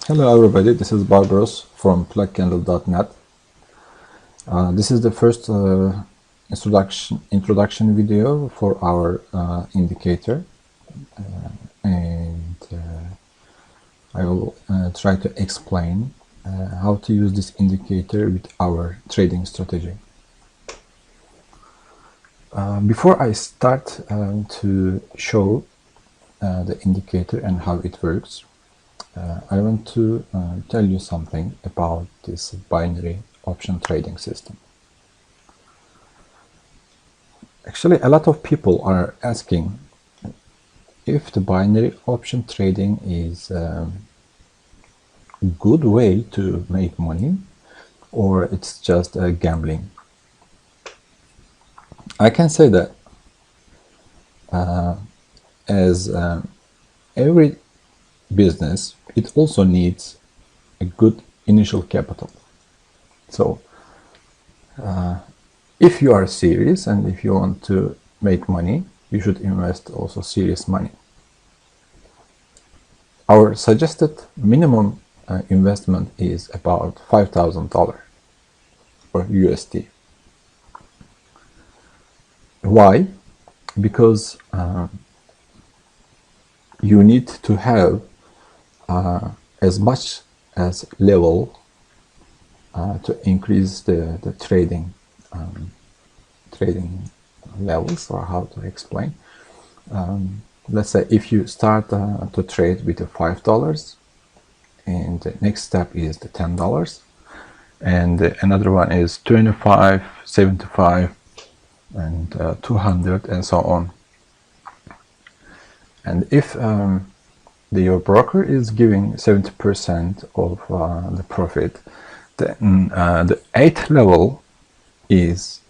Hello everybody, this is Barbaros from plugcandle.net. This is the first introduction video for our indicator, and I will try to explain how to use this indicator with our trading strategy. Before I start to show the indicator and how it works, I want to tell you something about this binary option trading system. Actually, a lot of people are asking if the binary option trading is a good way to make money or it's just gambling. I can say that as every business, it also needs a good initial capital. So if you are serious and if you want to make money, you should invest also serious money. Our suggested minimum investment is about $5,000 or USD. Why? Because you need to have as much as level to increase the trading levels, or how to explain. Let's say if you start to trade with the $5, and the next step is the $10, and another one is 25, 75, and 200, and so on. And if your broker is giving 70% of the profit, then the 8th level is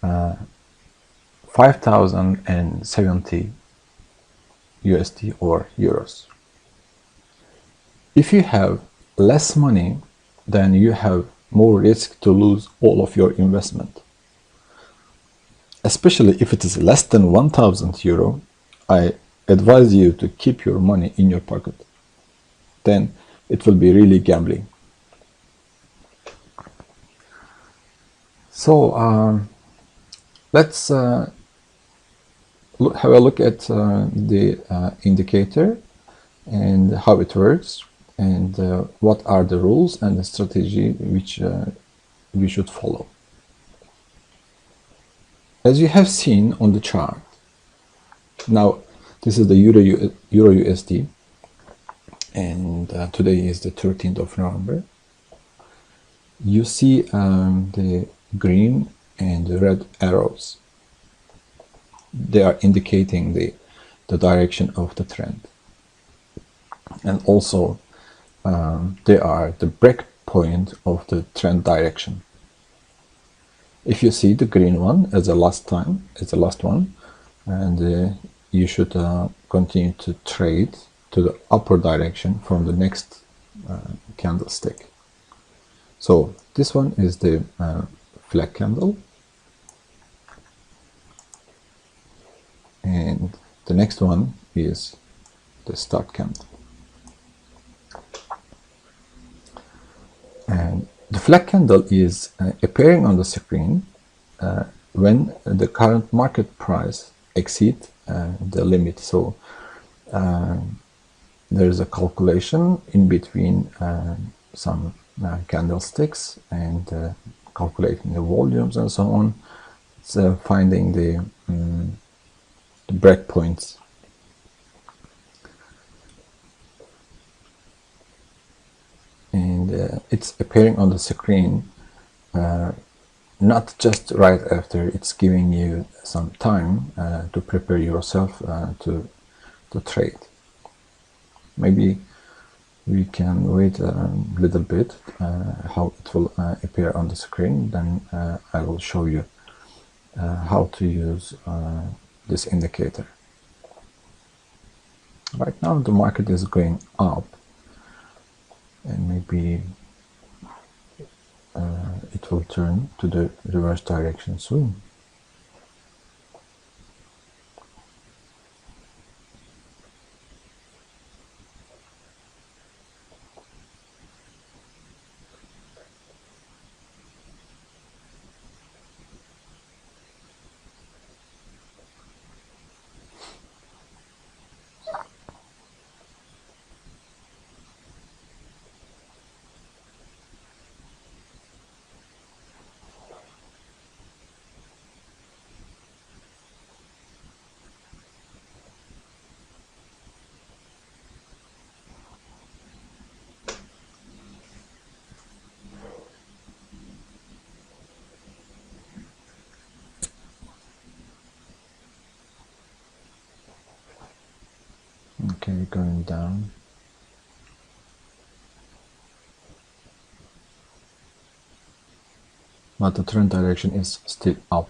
5,070 USD or euros. If you have less money, then you have more risk to lose all of your investment. Especially if it is less than 1,000 euro, I advise you to keep your money in your pocket. Then it will be really gambling. So let's have a look at the indicator and how it works, and what are the rules and the strategy which we should follow. As you have seen on the chart, now this is the Euro USD, and today is the 13th of November. You see the green and the red arrows. They are indicating the direction of the trend. And also they are the break point of the trend direction. If you see the green one as the last one, and you should continue to trade to the upper direction from the next candlestick. So this one is the flag candle, and the next one is the start candle. And the flag candle is appearing on the screen when the current market price exceeds the limit. So there is a calculation in between some candlesticks, and calculating the volumes and so on. It's finding the break points. And it's appearing on the screen not just right after. It's giving you some time to prepare yourself to trade. Maybe we can wait a little bit how it will appear on the screen. Then I will show you how to use this indicator. Right now the market is going up, and maybe it will turn to the reverse direction soon. Okay, going down. But the trend direction is still up.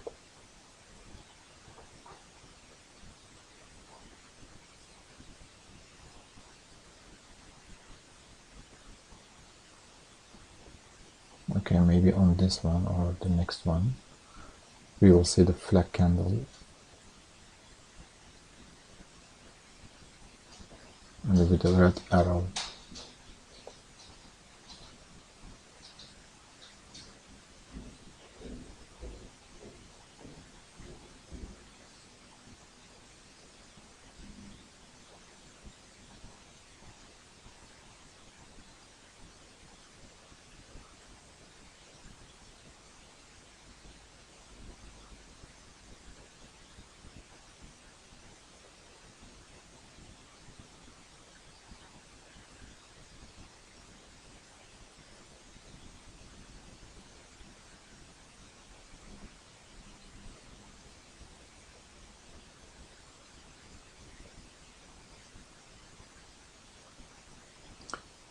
Okay, maybe on this one or the next one we will see the flag candle and with the red arrow.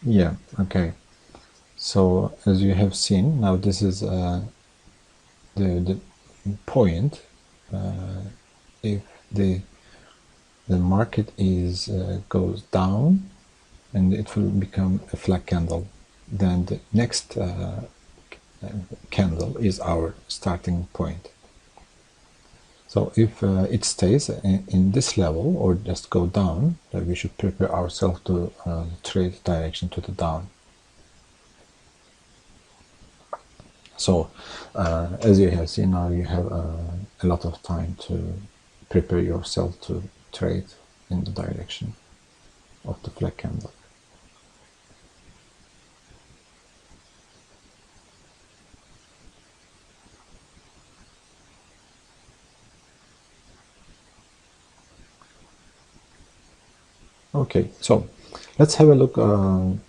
Yeah, okay. So as you have seen, now this is the point. If the market is goes down and it will become a flag candle, then the next candle is our starting point. So if it stays in this level or just go down, then we should prepare ourselves to trade direction to the down. So as you have seen, now you have a lot of time to prepare yourself to trade in the direction of the flag candle. Okay, so let's have a look to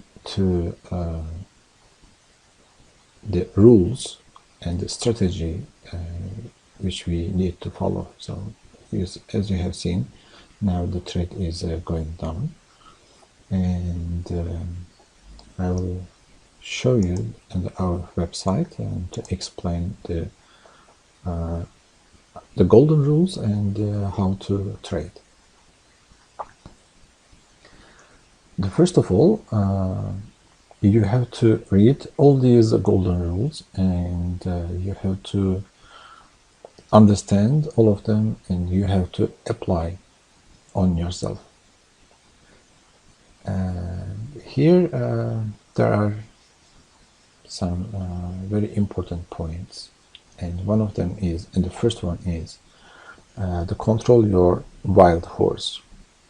the rules and the strategy which we need to follow. So as you have seen, now the trade is going down, and I will show you on our website and to explain the golden rules and how to trade. First of all, you have to read all these golden rules, and you have to understand all of them, and you have to apply on yourself. Here there are some very important points, and one of them is, and the first one is to control your wild horse.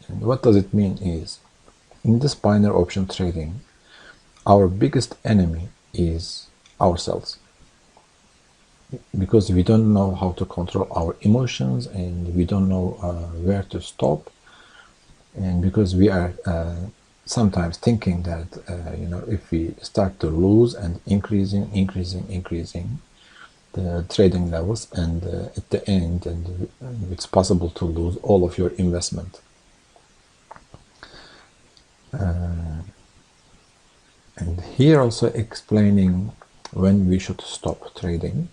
And what does it mean is, in this binary option trading, our biggest enemy is ourselves, because we don't know how to control our emotions, and we don't know where to stop, and because we are sometimes thinking that if we start to lose and increasing the trading levels, and at the end, and it's possible to lose all of your investment. And here also explaining when we should stop trading.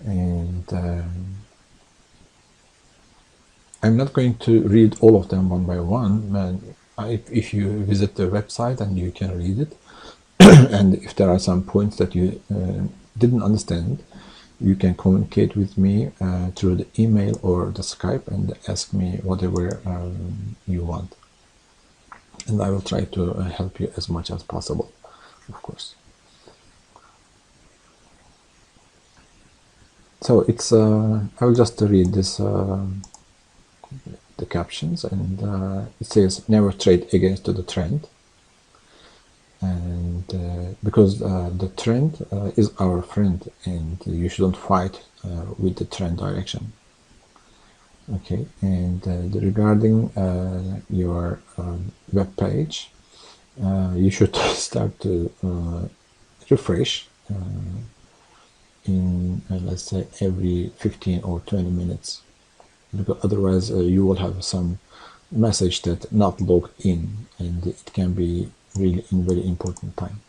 And I'm not going to read all of them one by one. If you visit the website, and you can read it, and if there are some points that you didn't understand, you can communicate with me through the email or the Skype and ask me whatever you want. And I will try to help you as much as possible, of course. So it's I will just read this the captions, and it says never trade against the trend, and because the trend is our friend, and you shouldn't fight with the trend direction. Okay, and regarding your web page, you should start to refresh in let's say every 15 or 20 minutes, because otherwise you will have some message that not logged in, and it can be really in very important time.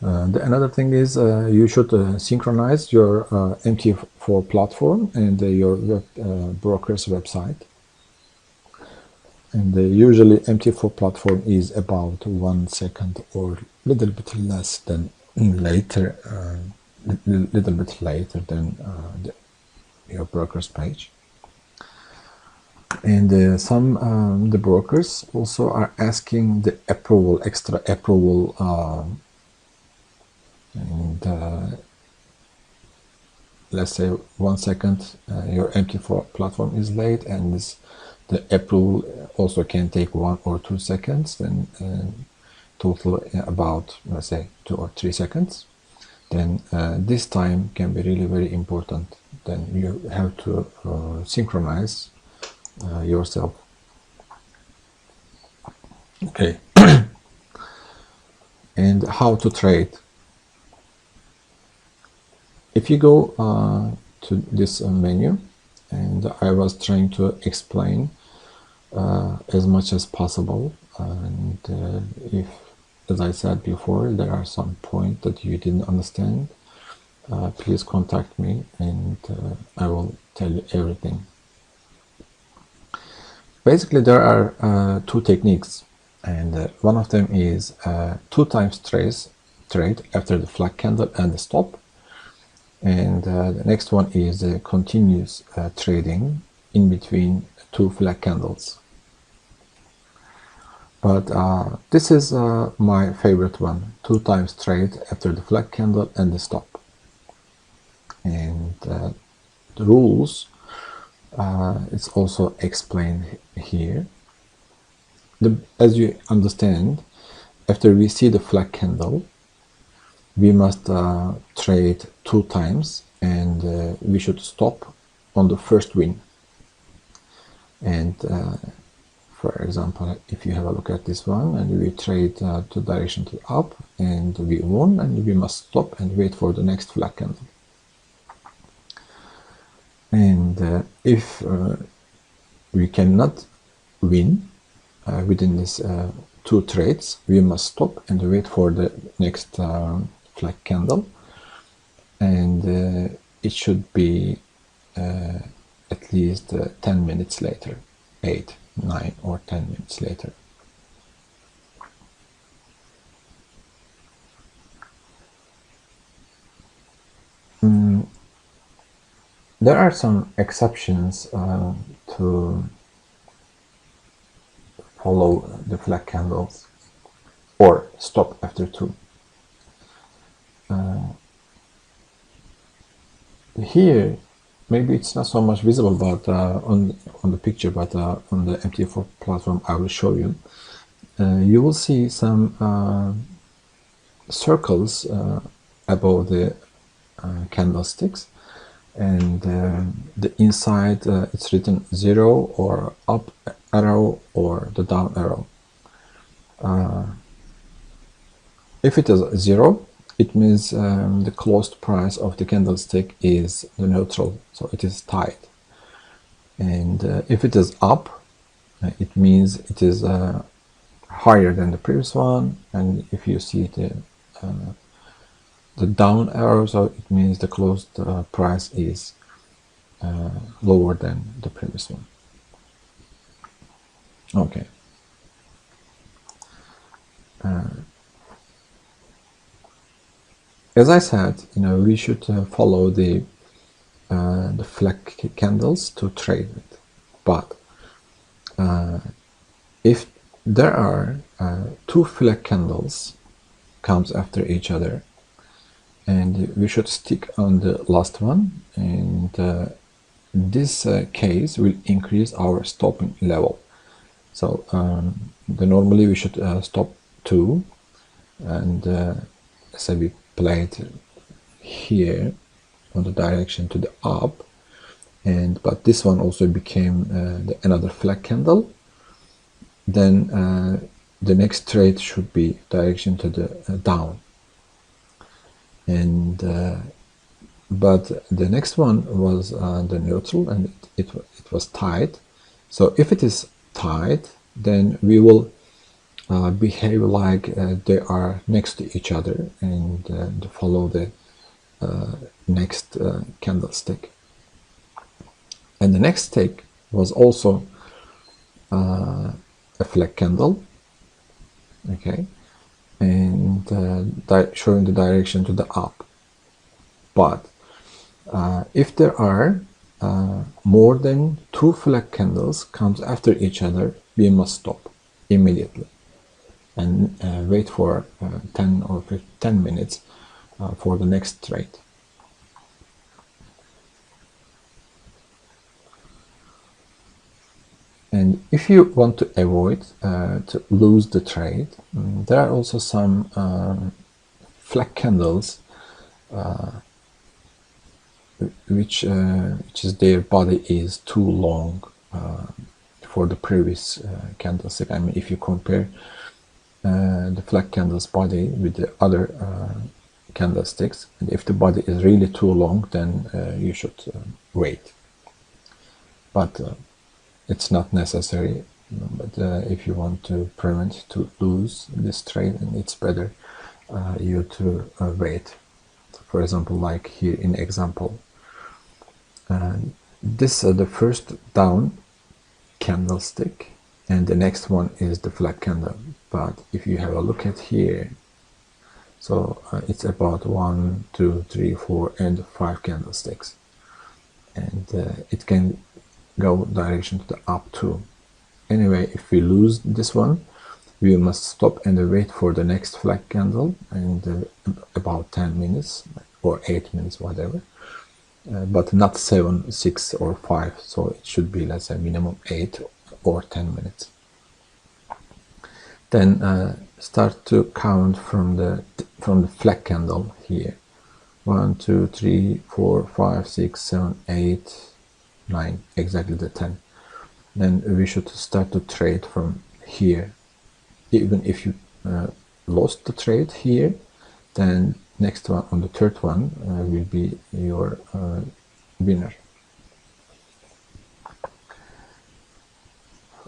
Another thing is you should synchronize your MT4 platform and your broker's website. And usually MT4 platform is about 1 second or little bit less than later, little bit later than your broker's page. And some the brokers also are asking the approval, extra approval, and let's say 1 second your MT4 platform is late, and the approval also can take 1 or 2 seconds, then total about, let's say, 2 or 3 seconds. Then this time can be really very important. Then you have to synchronize yourself. Okay. And how to trade. If you go to this menu, and I was trying to explain as much as possible, and if, as I said before, there are some points that you didn't understand, please contact me, and I will tell you everything. Basically, there are 2 techniques, and one of them is 2 times trade after the flag candle and the stop, and the next one is continuous trading in between 2 flag candles. But this is my favorite one, 2 times trade after the flag candle and the stop. And the rules, it's also explained here. As you understand, after we see the flag candle, we must trade 2 times, and we should stop on the first win. And for example, if you have a look at this one, and we trade to direction to up, and we won, and we must stop and wait for the next flag candle. And if we cannot win within these 2 trades, we must stop and wait for the next flag candle, and it should be at least 10 minutes later, 8, 9 or 10 minutes later. There are some exceptions to follow the flag candles or stop after 2. Here, maybe it's not so much visible, but on the picture, but on the MT4 platform, I will show you. You will see some circles above the candlesticks, and the inside it's written 0 or up arrow or the down arrow. If it is 0, it means the closed price of the candlestick is the neutral, so it is tied. And if it is up, it means it is higher than the previous one. And if you see the down arrow, so it means the closed price is lower than the previous one. Okay. As I said, we should follow the flag candles to trade it. But if there are 2 flag candles comes after each other, and we should stick on the last one, and this case will increase our stopping level. So normally we should stop 2, and say we played here on the direction to the up, but this one also became another flag candle. Then the next trade should be direction to the down, and but the next one was the neutral, and it was tied, So if it is tight, then we will behave like they are next to each other and follow the next candlestick. And the next stick was also a flag candle, okay, and showing the direction to the up. But if there are more than 2 flag candles comes after each other, we must stop immediately and wait for 10 or 10 minutes for the next trade. And if you want to avoid to lose the trade, there are also some flag candles which is their body is too long for the previous candlestick. I mean, if you compare the flag candle's body with the other candlesticks, and if the body is really too long, then you should wait. But it's not necessary. But if you want to prevent to lose this trade, then it's better you to wait. For example, like here in example, this is the first down candlestick, and the next one is the flag candle. But if you have a look at here, so it's about 1, 2, 3, 4, and 5 candlesticks, and it can go direction to the up too. Anyway, if we lose this one, we must stop and wait for the next flag candle, and about 10 minutes or 8 minutes, whatever. But not 7, 6, or 5. So it should be, let's say, minimum 8 or 10 minutes. Then start to count from the flag candle here. 1, 2, 3, 4, 5, 6, 7, 8, 9, exactly the 10. Then we should start to trade from here. Even if you lost the trade here, then next one, on the third one, will be your winner.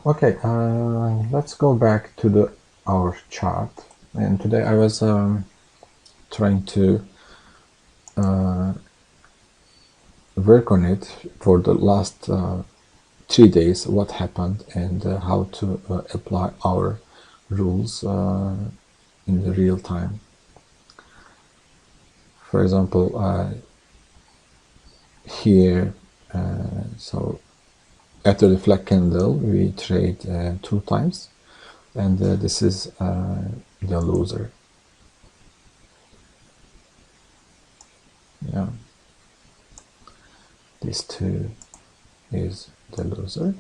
Okay, let's go back to our chart. And today I was trying to work on it for the last 3 days, what happened, and how to apply our rules in the real time. For example, here, so after the flag candle, we trade 2 times, and this is the loser. Yeah, this 2 is the loser,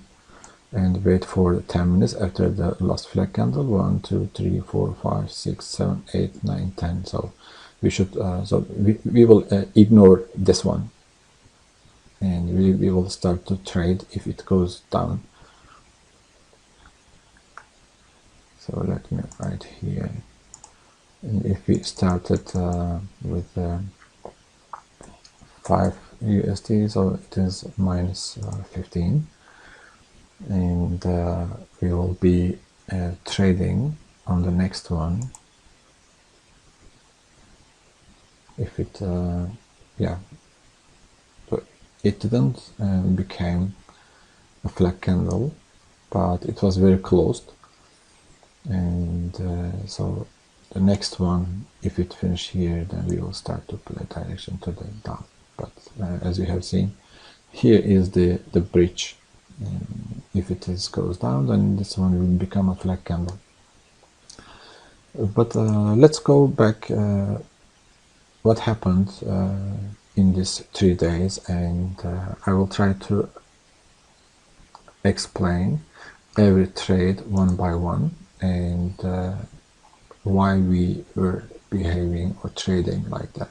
and wait for 10 minutes after the last flag candle. 1, 2, 3, 4, 5, 6, 7, 8, 9, 10. So we should we will ignore this one, and we will start to trade if it goes down. So let me write here, and if we started with 5 USD, so it is minus 15, and we will be trading on the next one. If it yeah, so it didn't became a flag candle, but it was very close, and so the next one, if it finish here, then we will start to play direction to the down. But as you have seen, here is the bridge. If it goes down, then this one will become a flag candle. But let's go back what happened in these 3 days, and I will try to explain every trade one by one, and why we were behaving or trading like that.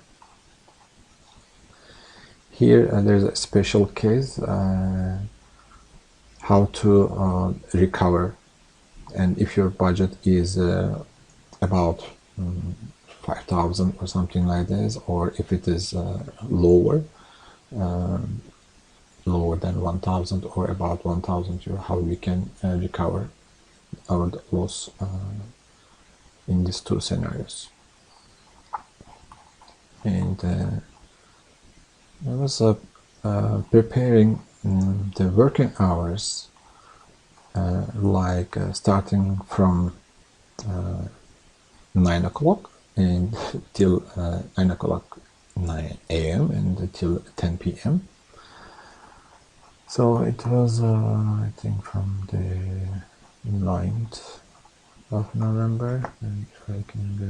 Here there's a special case, how to recover, and if your budget is about 5,000 or something like this, or if it is lower, lower than 1000 or about 1000 euro, how we can recover our loss in these two scenarios. And I was preparing the working hours, starting from 9 o'clock and till 9 o'clock 9 a.m. and till 10 p.m. So it was I think from the 9th of November, and if I can go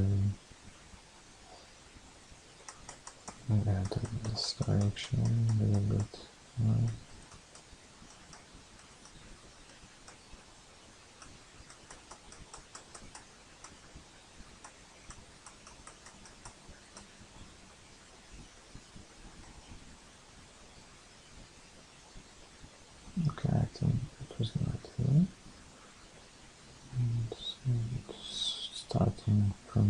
in this direction a little bit. Okay, I think it was not here. And so it's starting from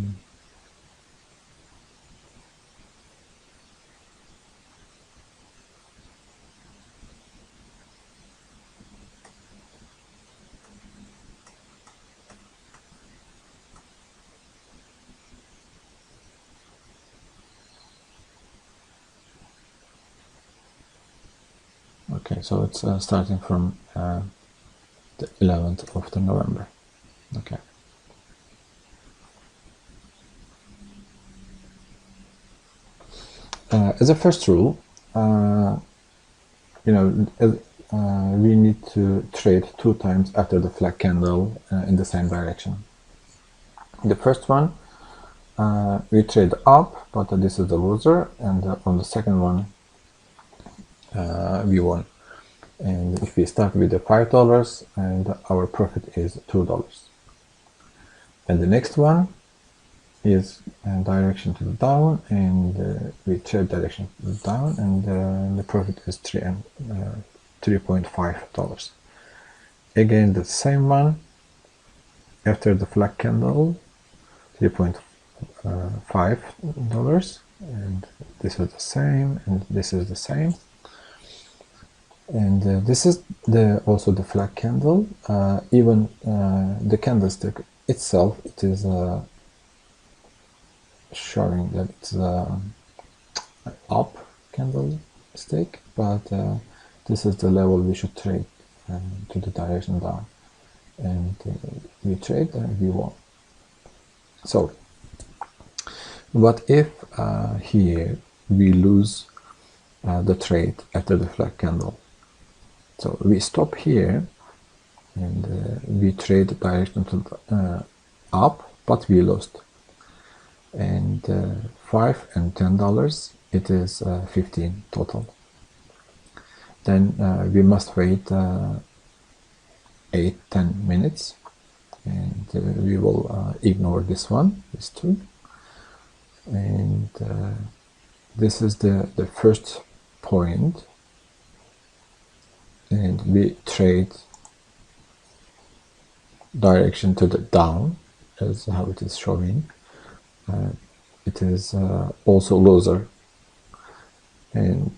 okay, so it's starting from the 11th of the November. Okay. As a first rule, we need to trade 2 times after the flag candle in the same direction. The first one, we trade up, but this is the loser, and on the second one, we won. And if we start with the $5, and our profit is $2. And the next one is direction to the down, and we trade direction to the down, and the profit is $3.5. Again, the same one after the flag candle, $3.5, and this is the same, and this is the same. And this is also the flag candle. Even the candlestick itself, it is showing that it's up candlestick, but this is the level we should trade to the direction down, and we trade and we won. So what if here we lose the trade after the flag candle? So we stop here, and we trade direction to up, but we lost. And $5 and $10, it is 15 total. Then we must wait 8-10 minutes, and we will ignore this one, these two. And this is the first point, and we trade direction to the down, as how it is showing. It is also loser, and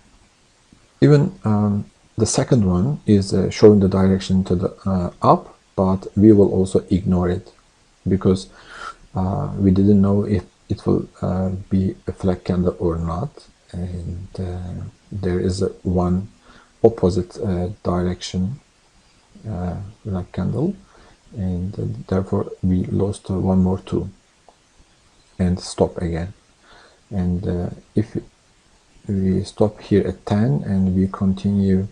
even the second one is showing the direction to the up, but we will also ignore it because we didn't know if it will be a flag candle or not, and there is one opposite direction flag candle, and therefore we lost one more two and stop again. And if we stop here at 10 and we continue,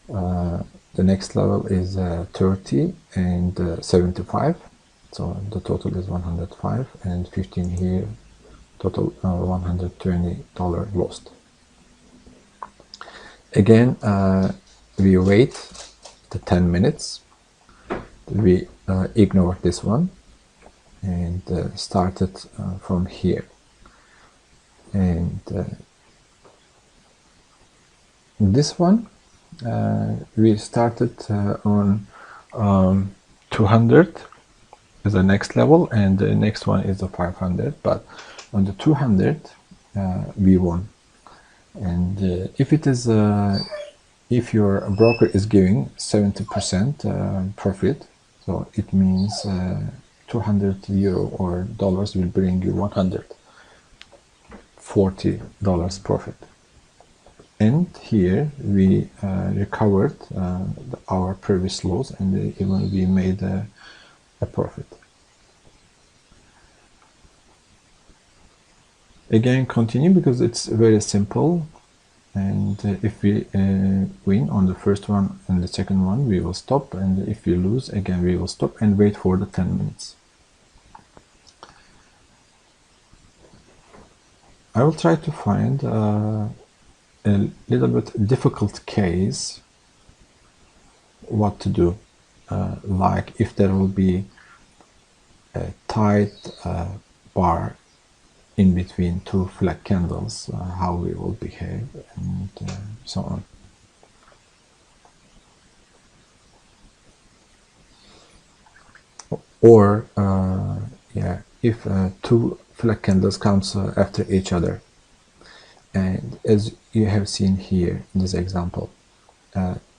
the next level is 30 and 75, so the total is 105, and 15 here, total $120 lost. Again, we wait the 10 minutes, we ignore this one, and started from here. And this one, we started on 200 as the next level, and the next one is the 500, but on the 200 we won. And if it is if your broker is giving 70% profit, so it means 200 euro or dollars will bring you $140 profit. And here we recovered our previous loss, and even we made a profit. Again, continue because it's very simple. And if we win on the first one and the second one, we will stop. And if we lose, again, we will stop and wait for the 10 minutes. I will try to find a little bit difficult case what to do. Like if there will be a tight bar in between two flag candles, how we will behave, and so on. Or yeah, if two flag candles comes after each other, and as you have seen here in this example,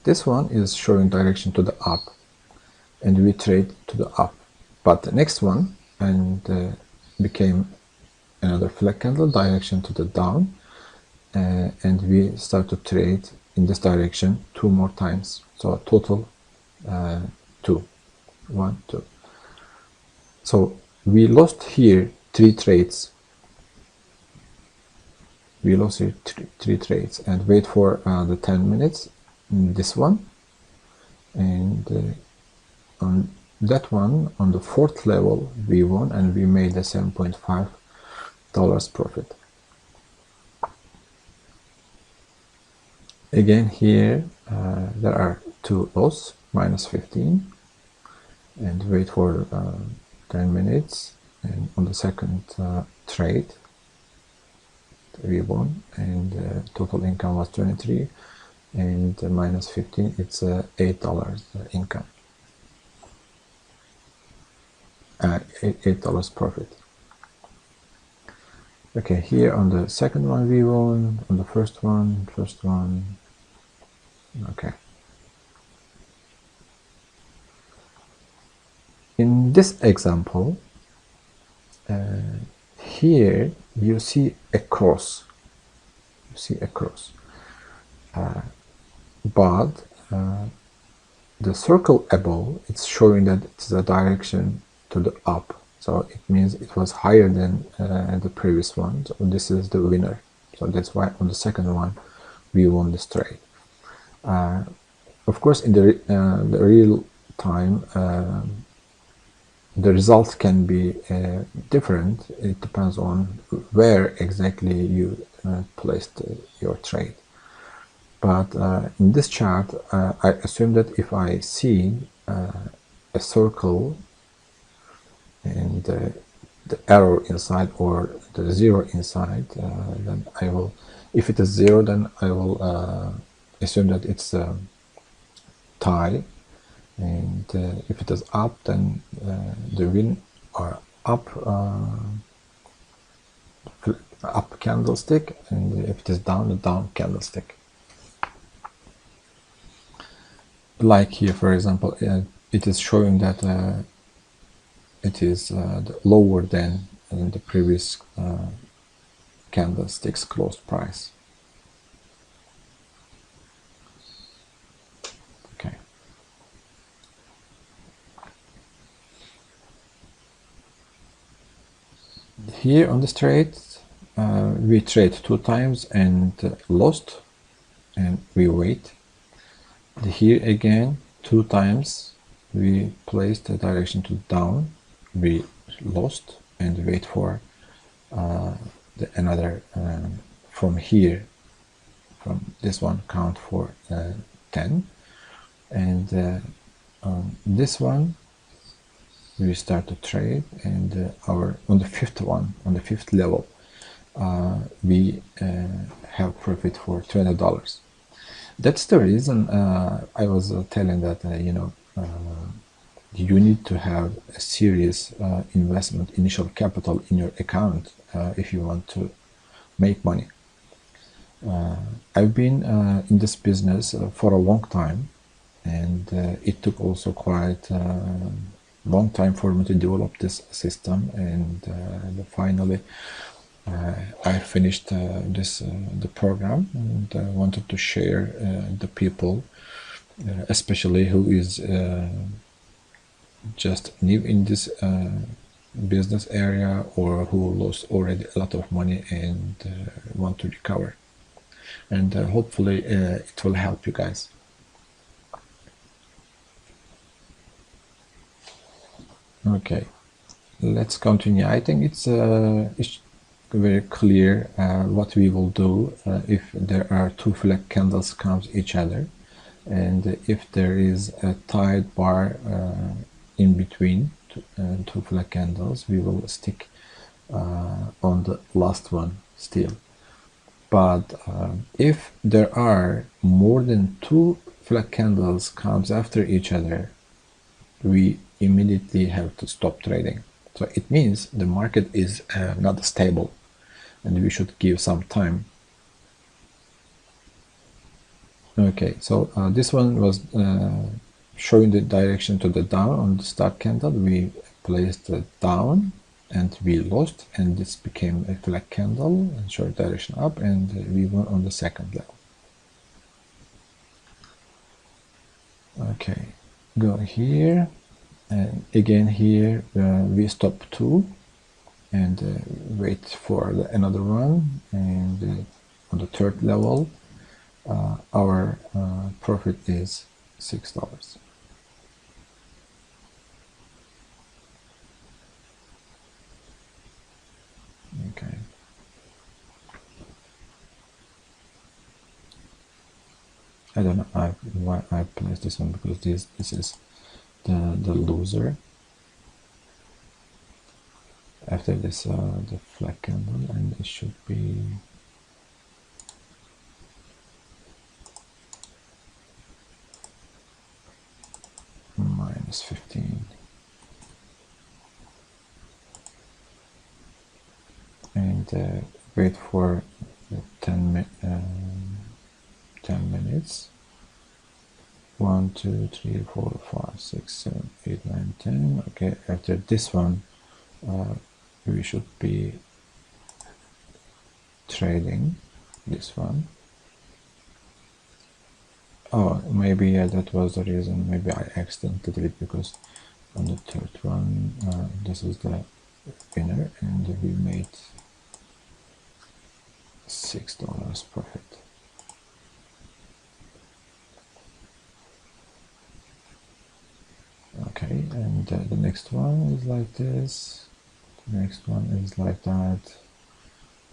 this one is showing direction to the up, and we trade to the up, but the next one and became another flag candle direction to the down, and we start to trade in this direction 2 more times, so total 2, 1, 2. So we lost here 3 trades. We lost here 3 trades, and wait for the 10 minutes in this one, and on that one, on the 4th level, we won and we made a $7.5 profit. Again here there are 2 loss, minus 15, and wait for 10 minutes, and on the second trade we won, and total income was 23, and minus 15, it's $8 income, $8 profit. Okay, here on the second one we won, on the first one, okay. In this example, here you see a cross, but the circle above, it's showing that it's a direction to the up. So it means it was higher than the previous one. So this is the winner. So that's why on the second one we won this trade. Of course, in the real time, the results can be different. It depends on where exactly you placed your trade. But in this chart, I assume that if I see a circle and the arrow inside or the 0 inside, then I will, if it is 0, then I will assume that it's a tie, and if it is up, then the win or up candlestick, and if it is down, the down candlestick. Like here, for example, it is showing that it is lower than the previous candlestick's closed price. Okay. Here on this trade, we trade 2 times and lost, and we wait. Here again, 2 times we placed the direction to down, we lost, and wait for another from here, from this one, count for 10, and on this one we start to trade, and on the 5th one, on the 5th level, we have profit for $20. That's the reason I was telling that you need to have a serious initial capital in your account if you want to make money. I've been in this business for a long time, and it took also quite a long time for me to develop this system, and finally I finished the program, and wanted to share the people, especially who is just new in this business area, or who lost already a lot of money and want to recover. And hopefully it will help you guys. Okay, let's continue. I think it's very clear what we will do if there are two flag candles comes each other, and if there is a tied bar in between two flag candles, we will stick on the last one still. But if there are more than two flag candles comes after each other, we immediately have to stop trading. So it means the market is not stable, and we should give some time. Okay, so this one was showing the direction to the down on the start candle. We placed it down and we lost, and this became a flag candle and showed direction up, and we won on the second level. Okay, go here, and again here we stop two and wait for another one, and on the third level our profit is $6. Okay. I don't know why I placed this one, because this is the loser. After this the flag candle, and it should be -15, and wait for 10 minutes. 1 2 3 4 5 6 7 8 9 10. Okay, after this one we should be trading this one. Oh, maybe that was the reason. Maybe I accidentally did it, because on the third one this is the winner, and we made $6 profit. Okay, and the next one is like this, the next one is like that.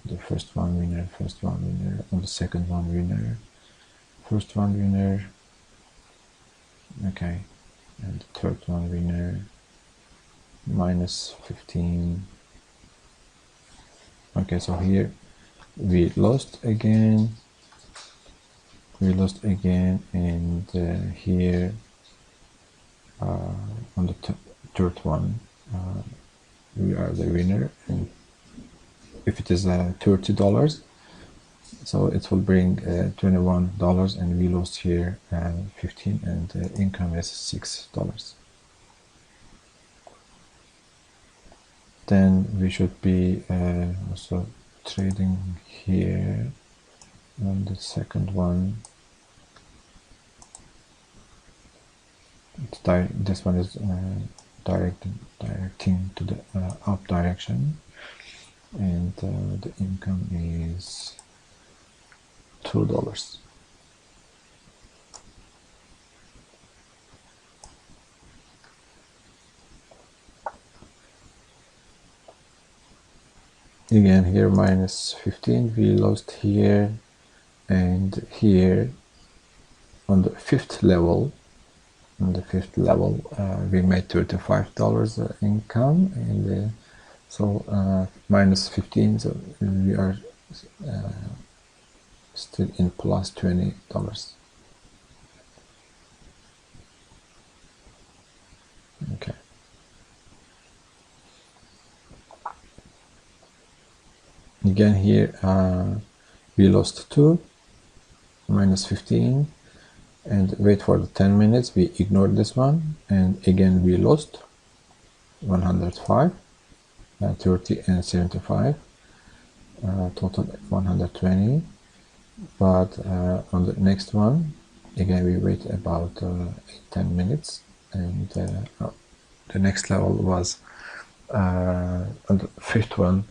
The first one winner, on the second one winner, first one winner. Okay, and the third one winner, -15. Okay, so here we lost again, and here on the third one we are the winner, and if it is $30, so it will bring $21, and we lost here 15, and the income is $6. Then we should be also trading here on the second one. This one is directing to the up direction, and the income is $2. Again here -15, we lost here, and here on the fifth level we made $35 income, and so -15, so we are still in plus $20. Okay. Again here we lost 2, minus 15, and wait for the 10 minutes, we ignored this one, and again we lost 105, 30 and 75, total 120. But on the next one, again we wait about 10 minutes, and the next level was on the fifth one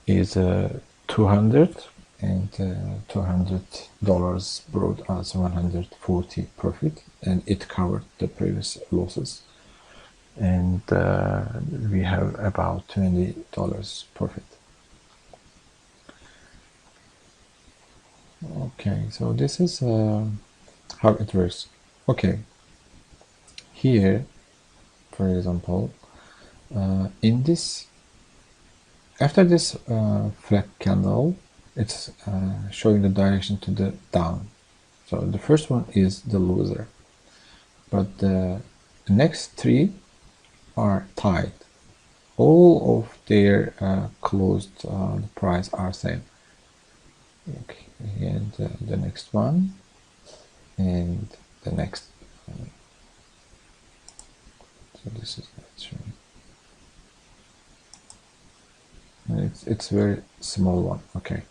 is 200, and $200 brought us 140 profit, and it covered the previous losses, and we have about $20 profit. Okay, so this is how it works. Okay, here, for example, in this, after this flag candle, it's showing the direction to the down. So the first one is the loser, but the next 3 are tied. All of their closed price are same. Okay, and the next one, and the next one. So this is showing. And it's very small one. Okay,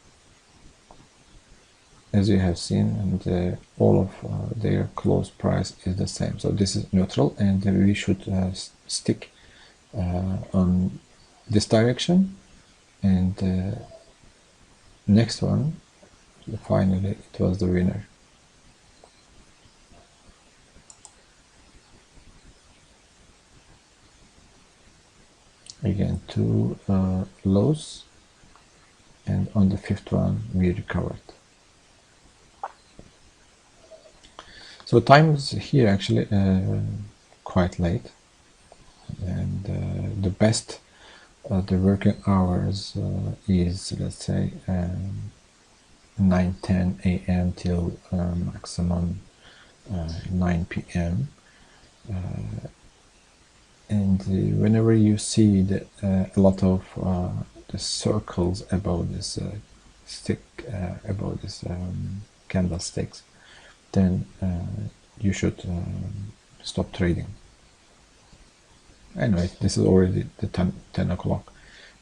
as you have seen, and all of their close price is the same. So this is neutral, and we should stick on this direction, and next one, finally it was the winner. Again 2 lows, and on the fifth one we recovered. So time is here actually quite late, and the best the working hours is, let's say, 9-10 a.m. till maximum 9 p.m. And whenever you see a lot of the circles above this stick, above this candlesticks, then you should stop trading. Anyway, this is already the 10 o'clock,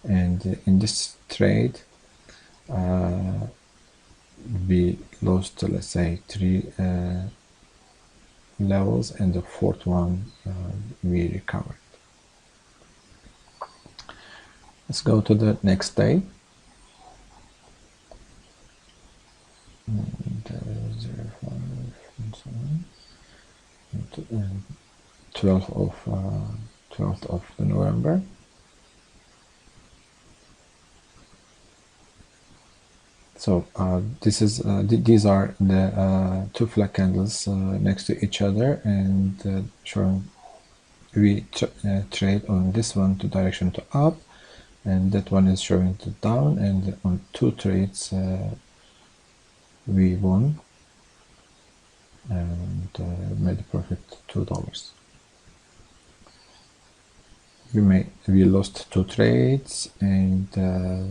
and in this trade we lost, let's say, 3 levels, and the fourth one we recovered. Let's go to the next day. And 05 and so on. 12th of November. So this is these are the 2 flag candles next to each other, and showing we trade on this one to direction to up, and that one is showing to down, and on 2 trades we won and made a profit $2. We lost 2 trades, and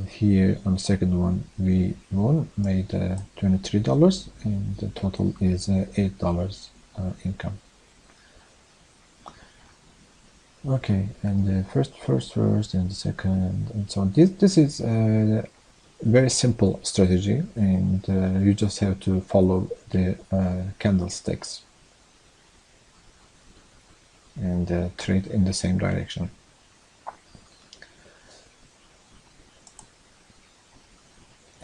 here on the second one we won, made $23, and the total is $8 income. Okay, and the first, and the second, and so on. This is a very simple strategy, and you just have to follow the candlesticks and trade in the same direction.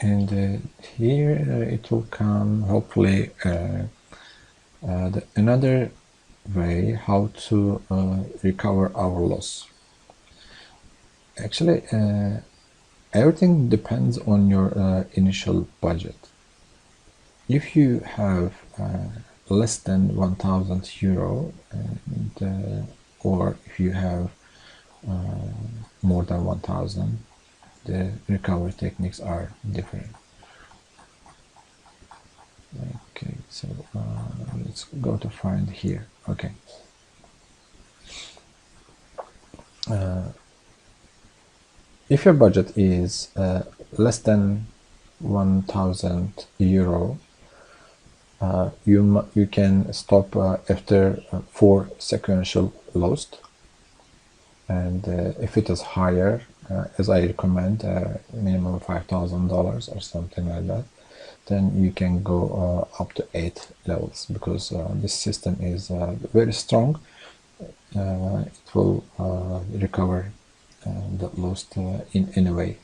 And here it will come, hopefully, another way how to recover our loss. Actually, everything depends on your initial budget. If you have less than 1,000 euro, and, or if you have more than 1,000, the recovery techniques are different. Okay, so let's go to find here. Okay. If your budget is less than €1,000, you can stop after 4 sequential loss, and if it is higher, as I recommend, minimum $5,000 or something like that, then you can go up to 8 levels, because this system is very strong. It will recover the loss in any way.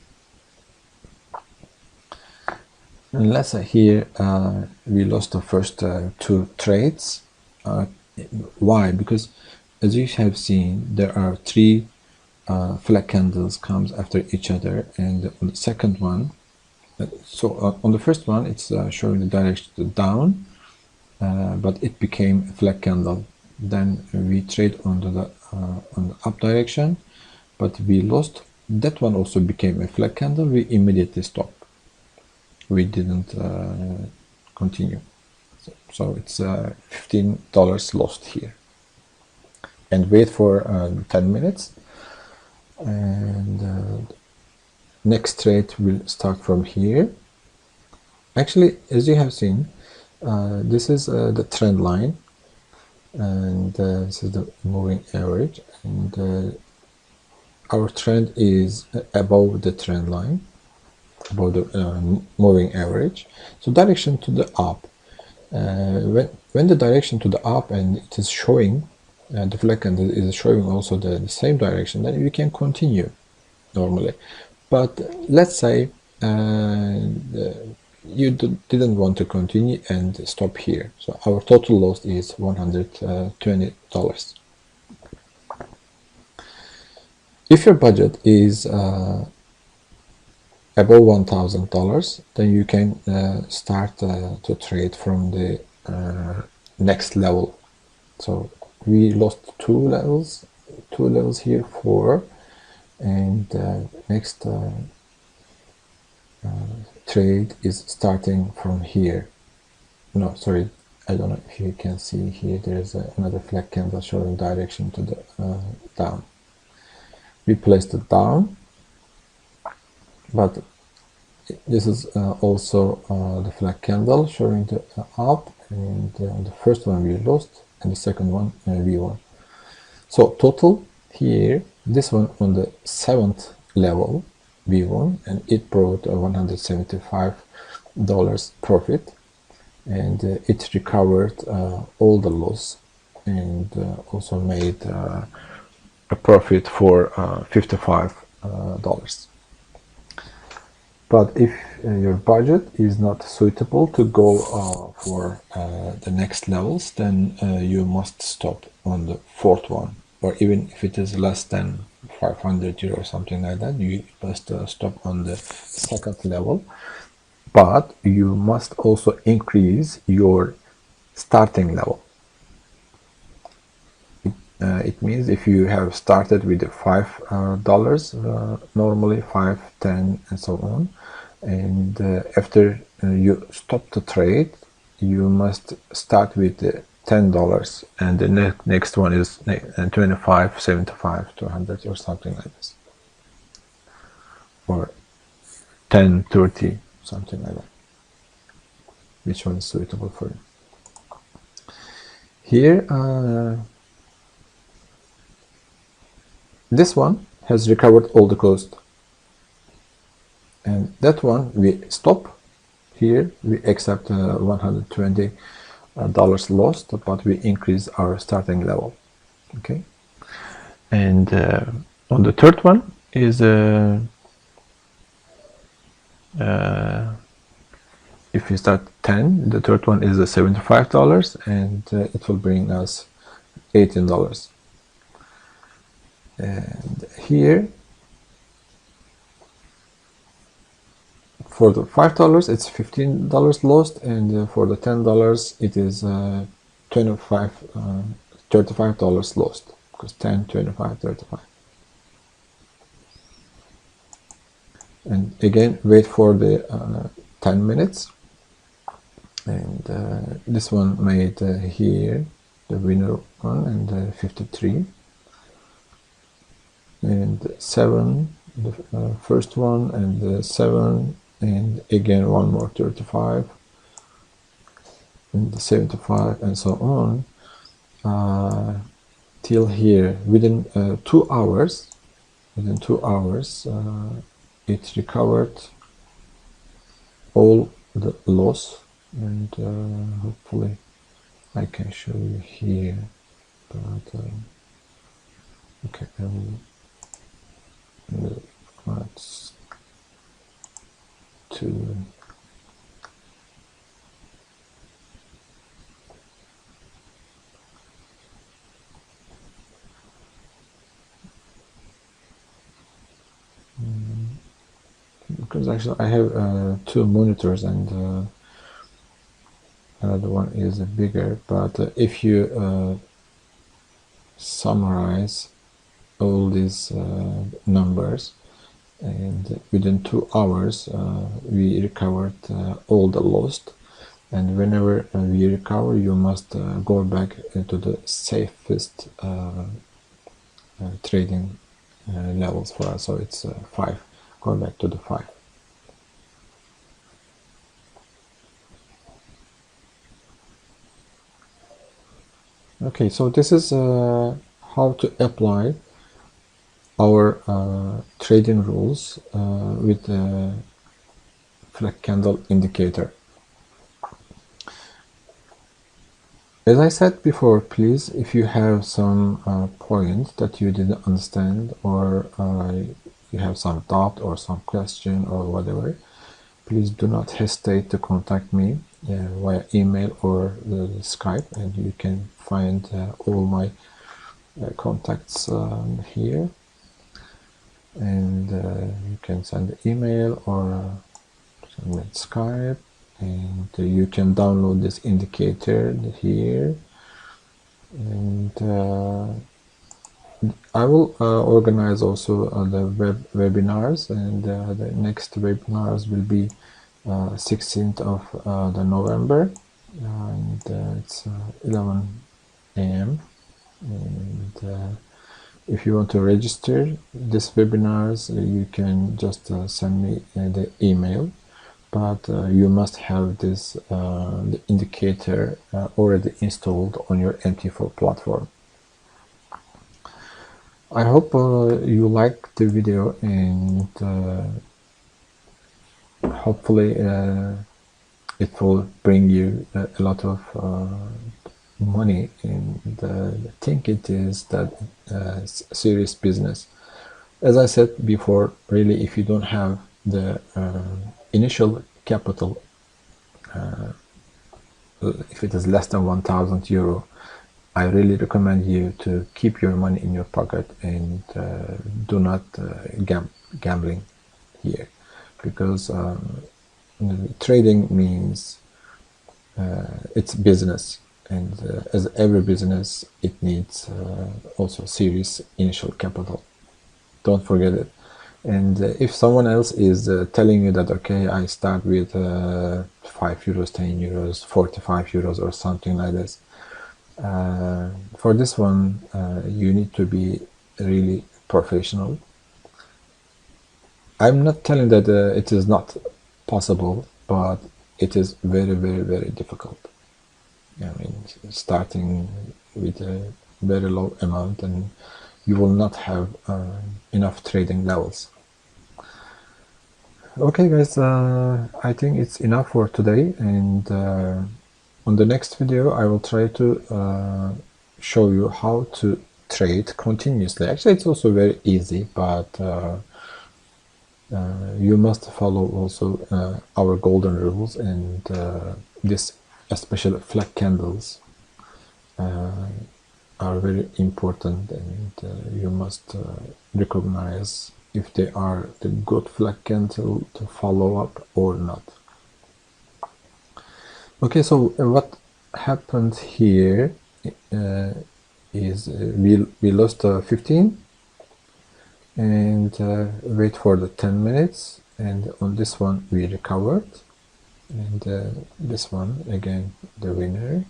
And let's say here we lost the first 2 trades. Why? Because as you have seen, there are 3 flag candles comes after each other, and on the second one, on the first one it's showing the direction down, but it became a flag candle. Then we trade on the up direction, but we lost. That one also became a flag candle. We immediately stopped. We didn't continue. So it's $15 lost here. And wait for 10 minutes. And next trade will start from here. Actually, as you have seen, this is the trend line, and this is the moving average, and our trend is above the trend line, above the moving average. So direction to the up. When the direction to the up and it is showing, the flag candle is showing also the same direction, then we can continue normally. But let's say you didn't want to continue and stop here. So our total loss is $120. If your budget is above $1,000, then you can start to trade from the next level. So we lost 2 levels here, 4, and next trade is starting from here. No, sorry, I don't know if you can see here, there's another flag candle showing direction to the down. We placed it down, but this is also the flag candle showing the up, and the first one we lost, and the second one we won. So total here, this one on the 7th level we won, and it brought $175 profit, and it recovered all the loss, and also made a profit for $55. But if your budget is not suitable to go for the next levels, then you must stop on the 4th one, or even if it is less than 500 euro or something like that, you must stop on the 2nd level. But you must also increase your starting level. It means if you have started with the $5, normally 5, 10, and so on, and after you stop the trade, you must start with the $10, and the next one is 25, 75, 200, or something like this, or 10, 30, something like that. Which one is suitable for you? Here, this one has recovered all the cost, and that one we stop. Here we accept $120 lost, but we increase our starting level. Okay, and on the 3rd one is if we start 10, the 3rd one is $75, and it will bring us $18. And here for the $5 it's $15 lost, and for the $10 it is $35 lost, because 10, 25, 35. And again, wait for the 10 minutes, and this one made here the winner one, and 53. And 7, the first one, and 7, and again one more 35 and 75 and so on, till here. Within 2 hours, it recovered all the loss, and hopefully I can show you here, but okay, let's to because actually I have 2 monitors, and another one is bigger, but if you summarize all these numbers, and within 2 hours we recovered all the lost, and whenever we recover, you must go back into the safest trading levels for us. So it's 5. Go back to the 5. Okay, so this is how to apply our trading rules with the flag candle indicator. As I said before, please, if you have some point that you didn't understand, or you have some doubt or some question or whatever, please do not hesitate to contact me via email or Skype, and you can find all my contacts here, and you can send an email or send me Skype, and you can download this indicator here, and I will organize also the webinars, and the next webinars will be 16th of the November, and it's 11 a.m. and if you want to register these webinars, you can just send me the email, but you must have this the indicator already installed on your MT4 platform. I hope you like the video, and hopefully it will bring you a lot of money, and I think it is that serious business. As I said before, really, if you don't have the initial capital, if it is less than 1,000 euro, I really recommend you to keep your money in your pocket, and do not gambling here, because trading means it's business, and as every business, it needs also serious initial capital. Don't forget it. And if someone else is telling you that, okay, I start with 5 euros, 10 euros, 45 euros or something like this, for this one you need to be really professional. I'm not telling that it is not possible, but it is very, very, very difficult. I mean, starting with a very low amount, and you will not have enough trading levels. Okay guys, I think it's enough for today, and on the next video I will try to show you how to trade continuously. Actually, it's also very easy, but you must follow also our golden rules, and this especially flag candles are very important, and you must recognize if they are the good flag candle to follow up or not. Okay, so what happened here is we lost 15, and wait for the 10 minutes, and on this one we recovered, and this one again the winner,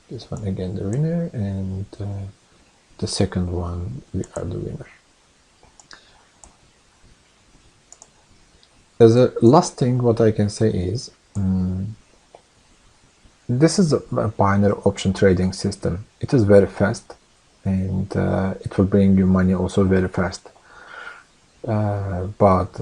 this one again the winner, and the second one we are the winner. as a last thing, what I can say is this is a binary option trading system. It is very fast, and it will bring you money also very fast. But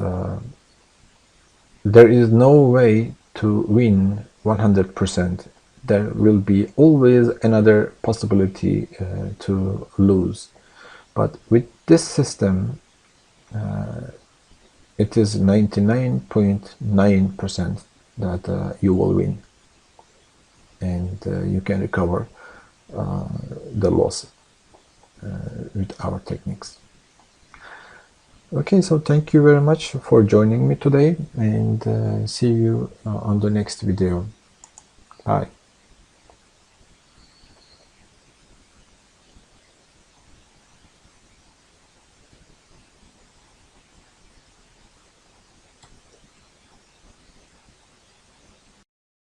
there is no way to win 100%. There will be always another possibility to lose. But with this system, it is 99.9% that you will win, and you can recover the loss with our techniques. Okay, so thank you very much for joining me today, and see you on the next video. Bye.